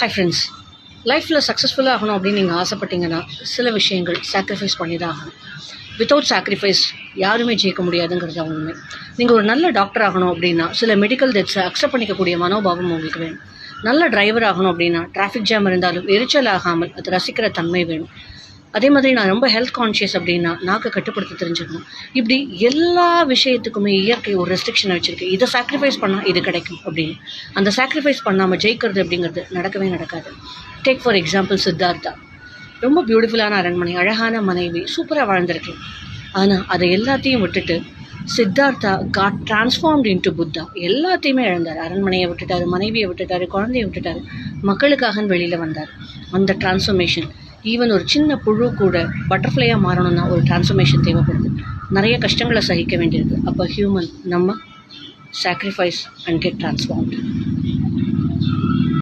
Hi friends, லைஃப்பில் சக்ஸஸ்ஃபுல்லாக ஆகணும் அப்படின்னு நீங்கள் ஆசைப்பட்டீங்கன்னா சில விஷயங்கள் சாக்ரிஃபைஸ் பண்ணி தான் ஆகணும். வித்தவுட் சாக்ரிஃபைஸ் யாருமே ஜெயிக்க முடியாதுங்கிறது உண்மை. நீங்கள் ஒரு நல்ல டாக்டர் ஆகணும் அப்படின்னா சில மெடிக்கல் டெப்ஸை அக்செப்ட் பண்ணிக்கக்கூடிய மனோபாவம் உங்களுக்கு வேணும். நல்ல டிரைவர் ஆகணும் அப்படின்னா டிராஃபிக் ஜாம் இருந்தாலும் எரிச்சல் ஆகாமல் அது ரசிக்கிற தன்மை வேணும். அதே மாதிரி நான் ரொம்ப ஹெல்த் கான்ஷியஸ் அப்படின்னா நாக்கை கட்டுப்படுத்த தெரிஞ்சுக்கணும். இப்படி எல்லா விஷயத்துக்குமே இயற்கை ஒரு ரெஸ்ட்ரிக்ஷன் வச்சுருக்கு. இதை சாக்ரிஃபைஸ் பண்ணால் இது கிடைக்கும் அப்படின்னு. அந்த சாக்ரிஃபைஸ் பண்ணாமல் ஜெயிக்கிறது அப்படிங்கிறது நடக்கவே நடக்காது. Take for example Siddhartha. ரொம்ப பியூட்டிஃபுல்லான அரண்மனை, அழகான மனைவி, சூப்பராக வாழ்ந்திருக்கலாம். ஆனால் அதை எல்லாத்தையும் விட்டுட்டு Siddhartha got transformed into Buddha. எல்லாத்தையுமே இழந்தார். அரண்மனையை விட்டுட்டார், மனைவியை விட்டுட்டார், குழந்தைய விட்டுட்டார், மக்களுக்காக வெளியில் வந்தார். அந்த டிரான்ஸ்ஃபர்மேஷன், ஈவன் ஒரு சின்ன புழு கூட பட்டர்ஃப்ளையாக மாறணும்னா ஒரு டிரான்ஸ்ஃபர்மேஷன் தேவைப்படுது. நிறைய கஷ்டங்களை சகிக்க வேண்டியிருக்கு. அப்போ ஹியூமன் நம்ம சாக்ரிஃபைஸ் அண்ட் கெட் டிரான்ஸ்ஃபார்ம்டு.